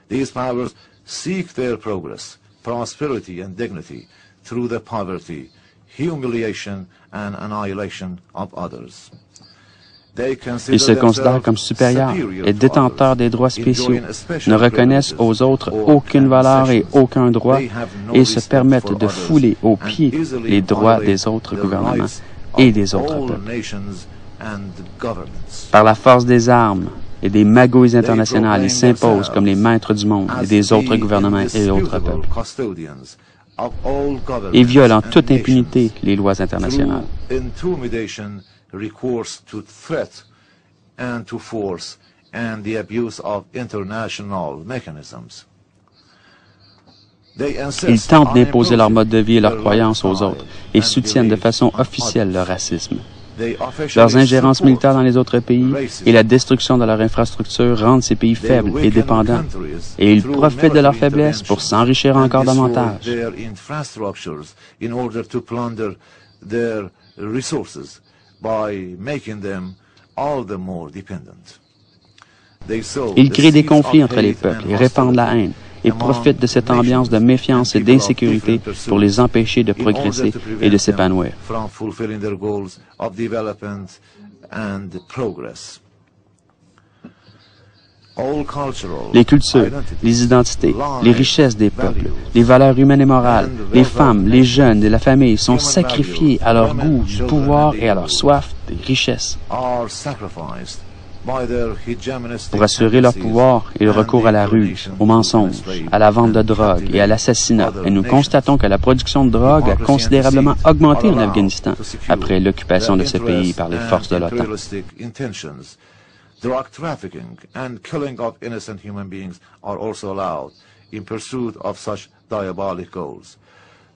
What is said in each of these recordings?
These powers seek their progress, prosperity and dignity through the poverty, humiliation and annihilation of others. Ils se considèrent comme supérieurs et détenteurs des droits spéciaux, ne reconnaissent aux autres aucune valeur et aucun droit et se permettent de fouler aux pieds les droits des autres gouvernements et des autres peuples. Par la force des armes et des magouilles internationales, ils s'imposent comme les maîtres du monde et des autres gouvernements et autres peuples. Et violent en toute impunité les lois internationales. Recourse to threat and to force and the abuse of international mechanisms. Ils tentent d'imposer leur mode de vie et leurs croyances aux autres et soutiennent de façon officielle le racisme. Leurs ingérences militaires dans les autres pays et la destruction de leur infrastructure rendent ces pays faibles et dépendants, et ils profitent de leur faiblesse pour s'enrichir encore davantage. By making them all the more dependent. Ils créent des conflits entre les peuples et répandent la haine et profitent de cette ambiance de méfiance et d'insécurité pour les empêcher de progresser et de s'épanouir. Les cultures, les identités, les richesses des peuples, les valeurs humaines et morales, les femmes, les jeunes et la famille sont sacrifiés à leur goût du pouvoir et à leur soif des richesses. Pour assurer leur pouvoir, ils recourent à la ruse, au mensonge, à la vente de drogue et à l'assassinat. Et nous constatons que la production de drogue a considérablement augmenté en Afghanistan après l'occupation de ce pays par les forces de l'OTAN. Drug trafficking and killing of innocent human beings are also allowed in pursuit of such diabolic goals.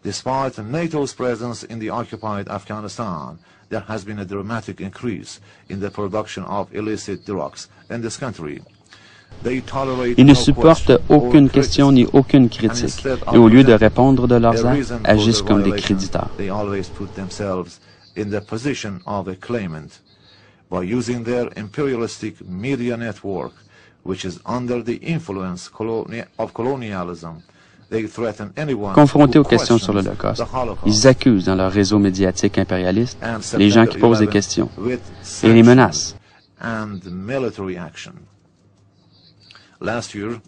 Despite NATO's presence in the occupied Afghanistan, there has been a dramatic increase in the production of illicit drugs in this country. Ils ne supportent aucune question ni aucune critique, et au lieu de répondre de leurs actes, agissent comme des créditeurs. They always put themselves in the position of a claimant by using their imperialistic media network, which is under the influence of colonialism. They threaten anyone Confrontés who aux questions questions sur l'Holocauste, the Holocaust ils accusent dans leur réseau médiatique impérialiste and les gens qui September posent des 11 questions with et les menacent. and military action. Last year,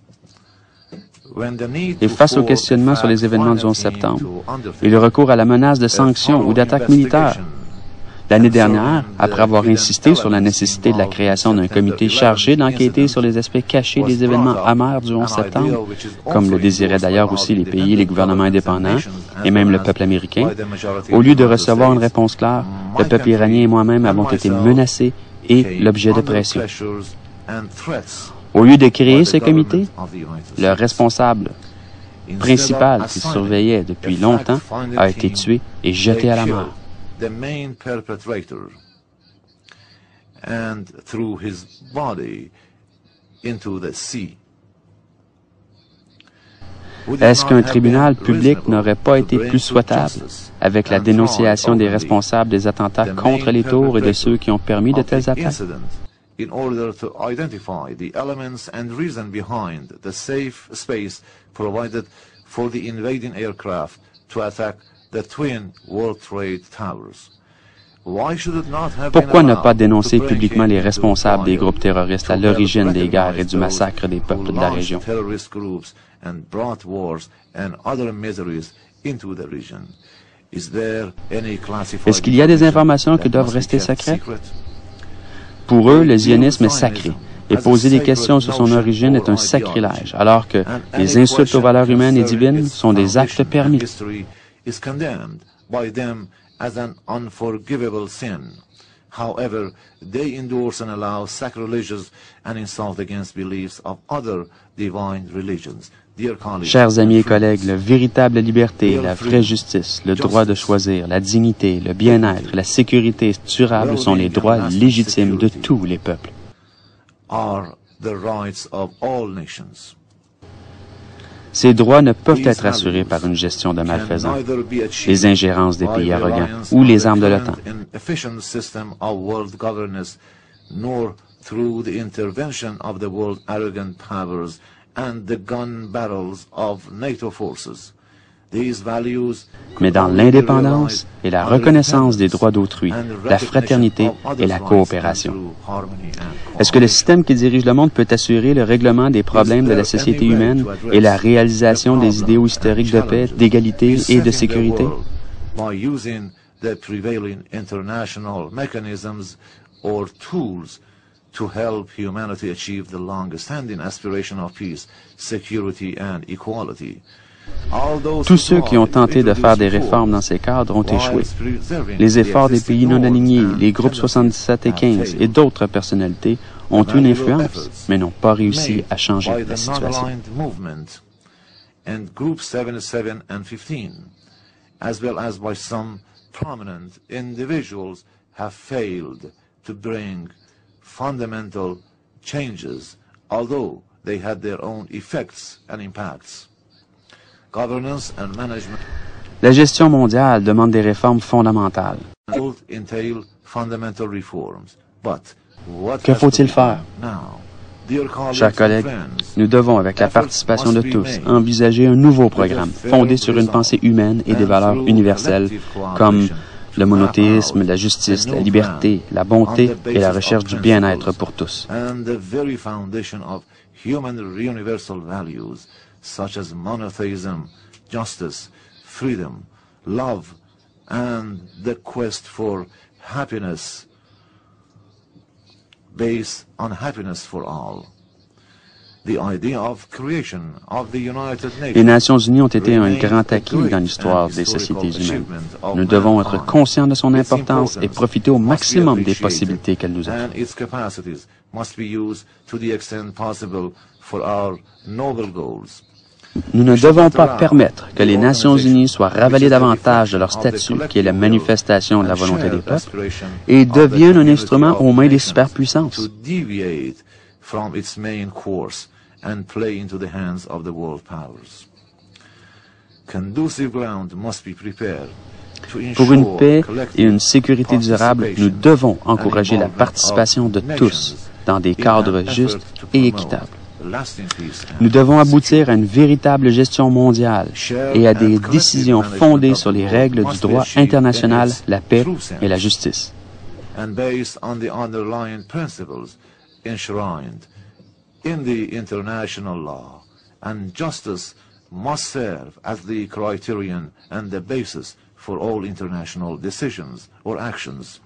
when the need Et to face au form questionnement a sur les événements du 11 fact-finding septembre, team to undertake ils recourent à la menace de a sanctions ou thorough d'attaques militaires. investigation L'année dernière, après avoir insisté sur la nécessité de la création d'un comité chargé d'enquêter sur les aspects cachés des événements amers du 11 septembre, comme le désiraient d'ailleurs aussi les pays et les gouvernements indépendants, et même le peuple américain, au lieu de recevoir une réponse claire, le peuple iranien et moi-même avons été menacés et l'objet de pression. Au lieu de créer ce comité, le responsable principal qui surveillait depuis longtemps a été tué et jeté à la mer. The main perpetrator and threw his body into the sea. Est-ce qu'un tribunal public n'aurait pas été plus souhaitable avec la dénonciation des responsables des attentats contre les tours et de ceux qui ont permis de telles attaques? In order to identify the elements and reason behind the safe space provided for the invading aircraft to attack the twin World Trade Towers. Pourquoi ne pas dénoncer publiquement les responsables des groupes terroristes à l'origine des guerres et du massacre des peuples de la région? Est-ce qu'il y a des informations qui doivent rester secrètes? Pour eux, le zionisme est sacré, et poser des questions sur son origine est un sacrilège, alors que les insultes aux valeurs humaines et divines sont des actes permis. Is condemned by them as an unforgivable sin. However, they endorse and allow sacrilegious and insult against beliefs of other divine religions. Chers amis et collègues, la véritable liberté, la vraie justice, le droit de choisir, la dignité, le bien-être, la sécurité durable sont les droits légitimes de tous les peuples. Are the rights of all nations. Ces droits ne peuvent être assurés par une gestion de malfaisants, les ingérences des pays arrogants ou les armes de l'OTAN. and the gun barrels of NATO forces. These values mais dans l'indépendance et la reconnaissance des droits d'autrui, la fraternité et la coopération. Est-ce que le système qui dirige le monde peut assurer le règlement des problèmes de la société humaine et la réalisation des idéaux historiques de paix, d'égalité et de sécurité? By using the prevailing international mechanisms or tools to help humanity achieve the long-standing aspiration of peace, security and equality. Tous ceux qui ont tenté de faire des réformes dans ces cadres ont échoué. Les efforts des pays non alignés, les groupes 77 et 15 et d'autres personnalités ont eu une influence, mais n'ont pas réussi à changer la situation. And Group 77 and 15, as well as by some prominent individuals, have failed to bring fundamental changes, although they had their own effects and impacts. Governance and management La gestion mondiale demande des réformes fondamentales. entail fundamental reforms. But what Que has to faut-il be faire? done now? Dear colleagues Chers and collègues, friends, nous devons, avec la participation de tous, envisager un nouveau programme fondé sur une pensée humaine et des valeurs universelles comme le monothéisme, la justice, la liberté, la bonté et la recherche du bien-être pour tous. and the very foundation of human universal values such as monotheism, justice, freedom, love, and the quest for happiness based on happiness for all. The idea of creation of the United Les Nations Nations unies ont été un grand acquis dans l'histoire des sociétés humaines. Nous devons être conscients de son importance et profiter au maximum des possibilités qu'elle nous offre. and its capacities must be used to the extent possible for our noble goals. Nous ne devons pas permettre que les Nations unies soient ravalées davantage de leur statut, qui est la manifestation de la volonté des peuples, et deviennent un instrument aux mains des superpuissances. To deviate from its main course and play into the hands of the world powers. Conducive ground must be prepared to Pour une ensure paix et collective une sécurité durable, nous devons encourager la participation de tous dans des cadres justes et équitables. lasting peace and Nous devons aboutir à une véritable gestion mondiale et à des décisions fondées sur les règles du droit international, la paix et la justice. and based on the underlying principles enshrined in the international law, and justice must serve as the criterion and the basis for all international decisions or actions.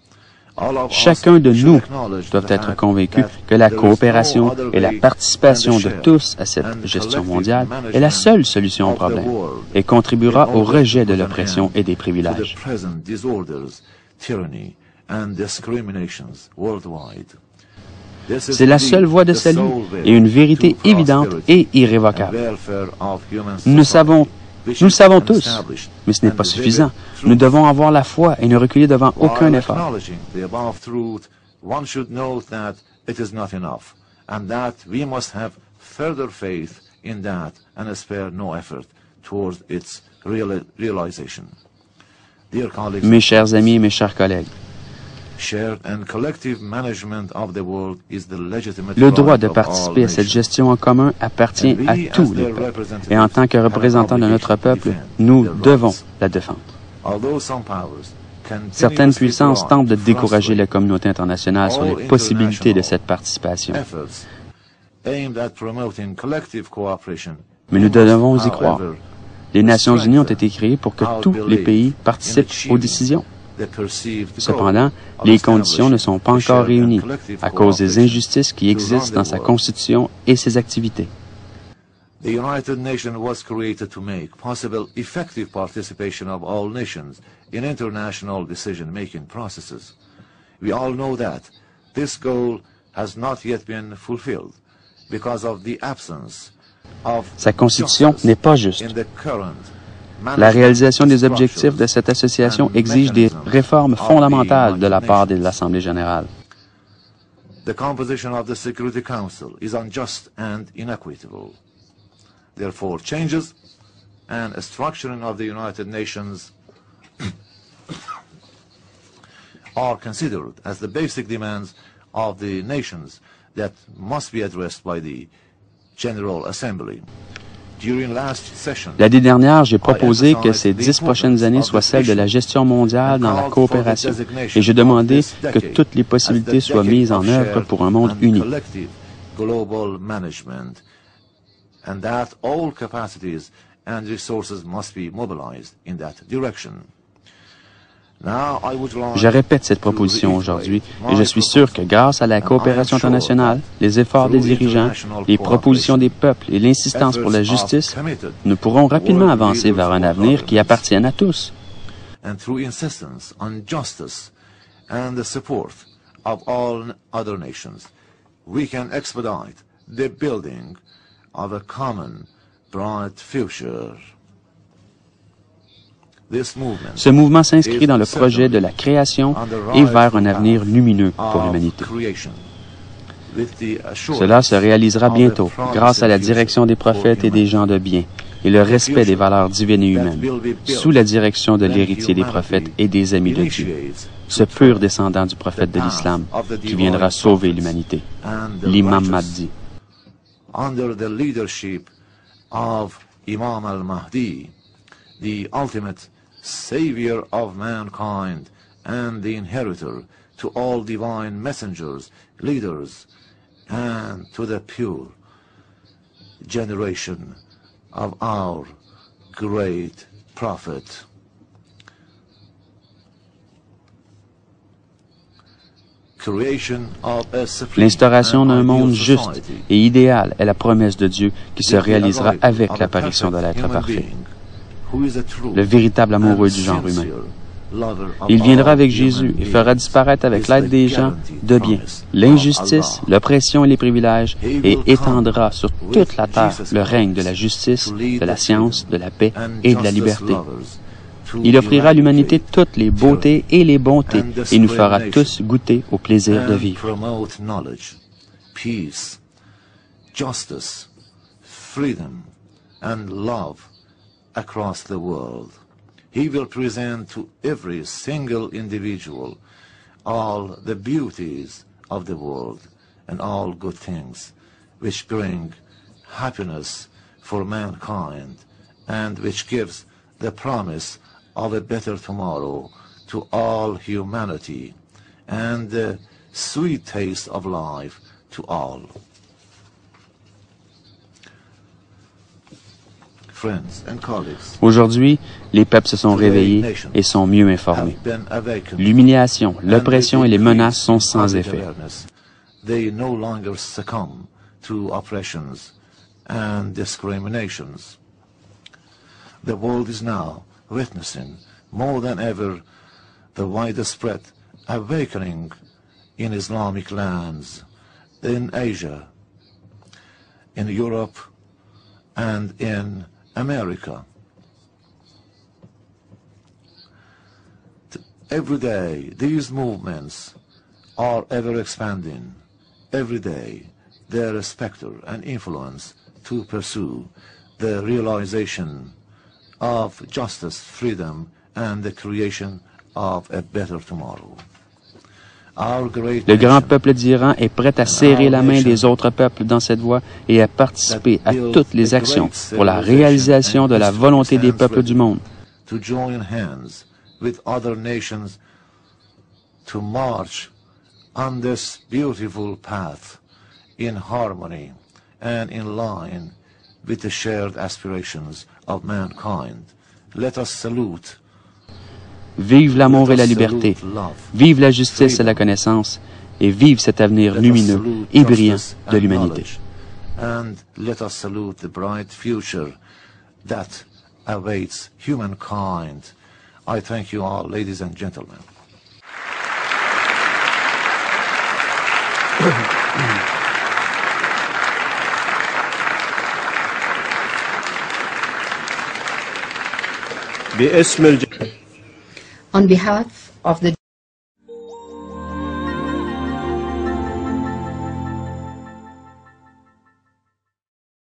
All of us Chacun de should nous acknowledge doit the être fact convaincu that que la there is coopération no other et la way participation than to de share tous à cette and gestion collective mondiale management est la seule solution au of the problème world et contribuera in au order rejet de to put an l'oppression end et des to the privilèges. present disorders, tyranny and discriminations worldwide. This is C'est la indeed seule voie de the salut sole way et une vérité to évidente prosperity et and irrévocable. welfare of human Nous society, which le is savons tous, unestablished mais ce n'est and pas the suffisant. vivid Nous truth. devons avoir la foi et ne reculer devant aucun While effort. acknowledging the above truth, one should note that it is not enough, and that we must have further faith in that and spare no effort towards its realization. Dear colleagues, Mes chers amis et mes chers collègues, shared and collective management of the world is the legitimate le droit right de of participer all à cette nations. gestion en commun appartient And à we, tous as les their peuples. representatives, Et en tant que have an représentants de notre obligation to peuple, defend nous their devons rights. la défendre. Although some powers Certaines continuously puissances try tentent de to décourager la frustrate communauté internationale sur les possibilités de cette participation. efforts aimed at promoting collective cooperation, Mais nous we must, devons y croire. however, Les Nations unies ont été créées pour que tous les pays participent aux décisions. the perceived goal Cependant, of les conditions ne sont pas establishing encore a shared and réunies collective à cause des cooperation injustices qui to existent run dans the sa world. constitution et ses activités. The United Nations was created to make possible effective participation of all nations in international decision-making processes. We all know that this goal has not yet been fulfilled because of the absence of Sa constitution justice n'est pas juste. in the current La réalisation des objectifs de structures cette association and exige des mechanisms réformes of the fondamentales de la United part de Nations. l'Assemblée générale. The composition of the Security Council is unjust and inequitable. Therefore, changes and a structuring of the United Nations are considered as the basic demands of the nations that must be addressed by the General Assembly. L'année dernière, j'ai proposé que ces 10 prochaines années soient celles de la gestion mondiale dans la coopération et j'ai demandé que toutes les possibilités soient mises en œuvre pour un monde uni. Je répète cette proposition aujourd'hui et je suis sûr que grâce à la coopération internationale, les efforts des dirigeants, les propositions des peuples et l'insistance pour la justice, nous pourrons rapidement avancer vers un avenir qui appartienne à tous. Ce mouvement s'inscrit dans le projet de la création et vers un avenir lumineux pour l'humanité. Cela se réalisera bientôt grâce à la direction des prophètes et des gens de bien et le respect des valeurs divines et humaines, sous la direction de l'héritier des prophètes et des amis de Dieu, ce pur descendant du prophète de l'Islam qui viendra sauver l'humanité, l'imam Mahdi. Under the leadership of Imam al-Mahdi, the ultimate Savior of mankind and the inheritor to all divine messengers, leaders, and to the pure generation of our great prophet. L'instauration d'un monde juste et idéal est la promesse de Dieu qui se réalisera avec l'apparition de l'être parfait, le véritable amoureux du genre humain. Il viendra avec Jésus et fera disparaître avec l'aide des gens de bien l'injustice, l'oppression et les privilèges et étendra sur toute la terre le règne de la justice, de la science, de la paix et de la liberté. Il offrira à l'humanité toutes les beautés et les bontés et nous fera tous goûter au plaisir de vivre. Peace, justice, freedom, and love across the world. He will present to every single individual all the beauties of the world and all good things which bring happiness for mankind and which gives the promise of a better tomorrow to all humanity and the sweet taste of life to all. Aujourd'hui, les peuples se sont réveillés et sont mieux informés. L'humiliation, l'oppression et les menaces sont sans effet. They no longer succumb to oppressions and discriminations. The world is now witnessing more than ever the widespread awakening in Islamic lands, in Asia, in Europe, and in America. Every day, these movements are ever expanding. Every day, their specter and influence to pursue the realization of justice, freedom, and the creation of a better tomorrow. Le grand peuple d'Iran est prêt à serrer la main des autres peuples dans cette voie et à participer à toutes les actions pour la réalisation de la volonté des peuples du monde. To join hands with other nations to march on this beautiful path in harmony and in line with the shared aspirations of mankind. Let us salute. Vive l'amour et la liberté, vive la justice et la connaissance, et vive cet avenir lumineux et brillant de l'humanité. And let us salute the bright future that awaits humankind. I thank you all, ladies and gentlemen. On behalf of the